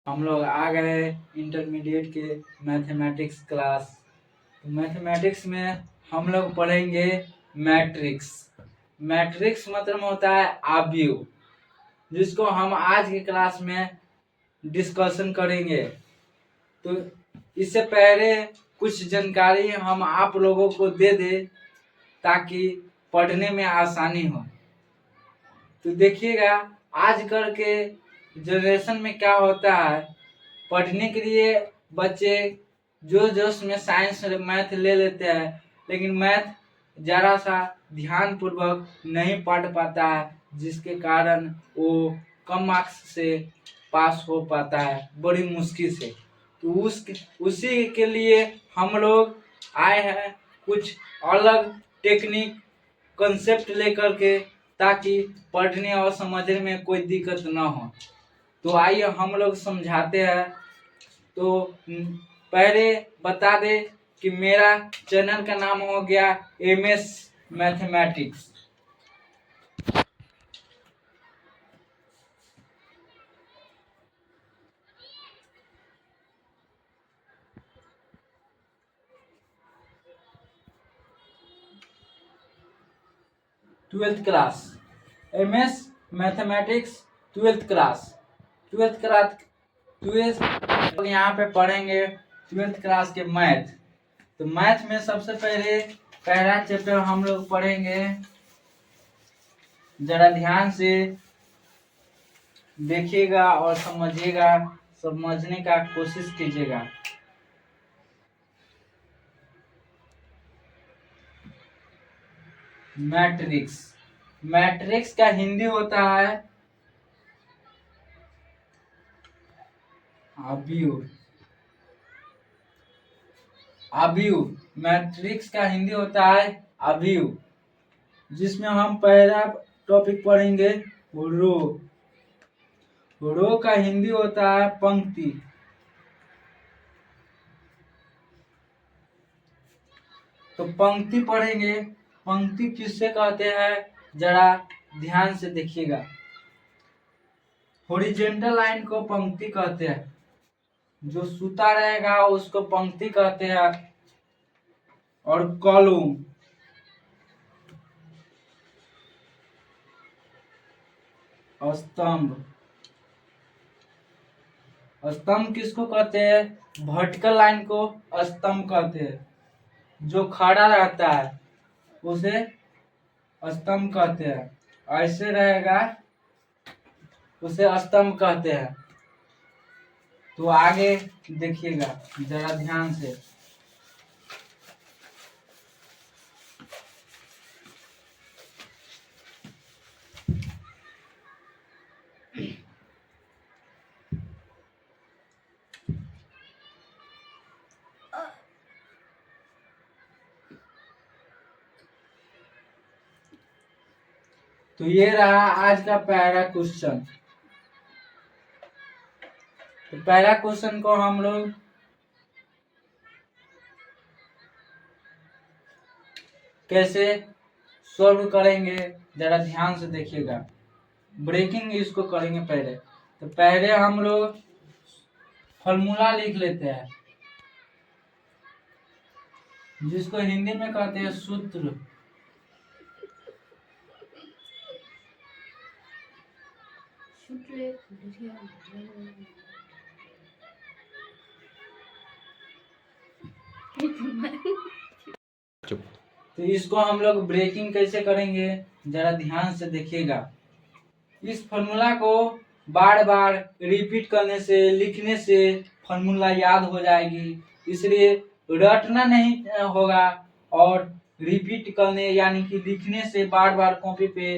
हम लोग आ गए इंटरमीडिएट के मैथमेटिक्स क्लास। तो मैथमेटिक्स में हम लोग पढ़ेंगे मैट्रिक्स। मैट्रिक्स मतलब होता है आव्यूह, जिसको हम आज की क्लास में डिस्कशन करेंगे। तो इससे पहले कुछ जानकारी हम आप लोगों को दे दें ताकि पढ़ने में आसानी हो। तो देखिएगा आजकल के जनरेशन में क्या होता है, पढ़ने के लिए बच्चे जोश में साइंस मैथ ले लेते हैं, लेकिन मैथ जरा सा ध्यान पूर्वक नहीं पढ़ पाता है, जिसके कारण वो कम मार्क्स से पास हो पाता है बड़ी मुश्किल से। तो उसी के लिए हम लोग आए हैं कुछ अलग टेक्निक कंसेप्ट लेकर के, ताकि पढ़ने और समझने में कोई दिक्कत ना हो। तो आइए हम लोग समझाते हैं। तो पहले बता दे कि मेरा चैनल का नाम हो गया MS mathematics. Twelfth class MS mathematics twelfth class यहाँ पे पढ़ेंगे ट्वेल्थ क्लास के मैथ। तो मैथ में सबसे पहला चैप्टर हम लोग पढ़ेंगे, जरा ध्यान से देखिएगा और समझिएगा, समझने का कोशिश कीजिएगा। मैट्रिक्स, मैट्रिक्स का हिंदी होता है आव्यूह। मैट्रिक्स का हिंदी होता है आव्यूह, जिसमें हम पहला टॉपिक पढ़ेंगे रो। रो का हिंदी होता है पंक्ति। तो पंक्ति पढ़ेंगे, पंक्ति किससे कहते हैं जरा ध्यान से देखिएगा। हॉरिजॉन्टल लाइन को पंक्ति कहते हैं, जो सूता रहेगा उसको पंक्ति कहते हैं। और कॉलम, स्तंभ, स्तंभ किसको कहते हैं, वर्टिकल लाइन को स्तंभ कहते हैं। जो खड़ा रहता है उसे स्तंभ कहते हैं, ऐसे रहेगा उसे स्तंभ कहते हैं। तो आगे देखिएगा जरा ध्यान से। तो ये रहा आज का पहला क्वेश्चन। तो पहला क्वेश्चन को हम लोग कैसे सॉल्व करेंगे जरा ध्यान से देखिएगा। ब्रेकिंग इसको करेंगे पहले। तो पहले हम लोग फॉर्मूला लिख लेते हैं, जिसको हिंदी में कहते हैं सूत्र। तो इसको हम लोग ब्रेकिंग कैसे करेंगे जरा ध्यान से देखिएगा। इस फॉर्मूला को बार बार रिपीट करने से, लिखने से फॉर्मूला याद हो जाएगी, इसलिए रटना नहीं होगा। और रिपीट करने यानी कि लिखने से, बार बार कॉपी पे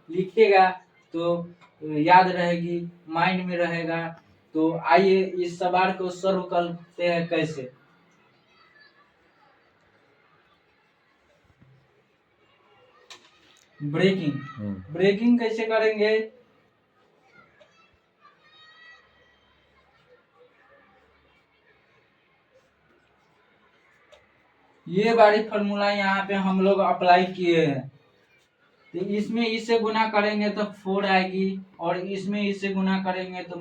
लिखिएगा तो याद रहेगी, माइंड में रहेगा। तो आइए इस सवाल को सॉल्व करते हैं कैसे। ब्रेकिंग कैसे करेंगे। ये वाली फॉर्मूला यहाँ पे हम लोग अप्लाई किए हैं। तो इसमें इससे गुना करेंगे तो 4 आएगी, और इसमें इससे गुना करेंगे तो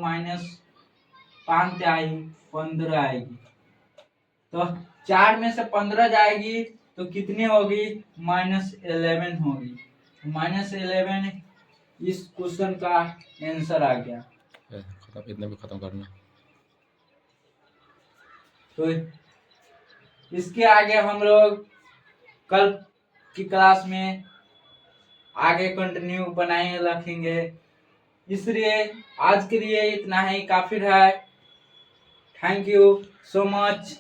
5 आई 15 आएगी। तो 4 में से 15 जाएगी तो कितनी होगी? -11 होगी। -11 इस क्वेश्चन का आंसर आ गया। इतने भी खत्म करना। तो इसके आगे हम लोग कल की क्लास में आगे कंटिन्यू बनाए रखेंगे। इसलिए आज के लिए इतना ही काफी है। Thank you so much.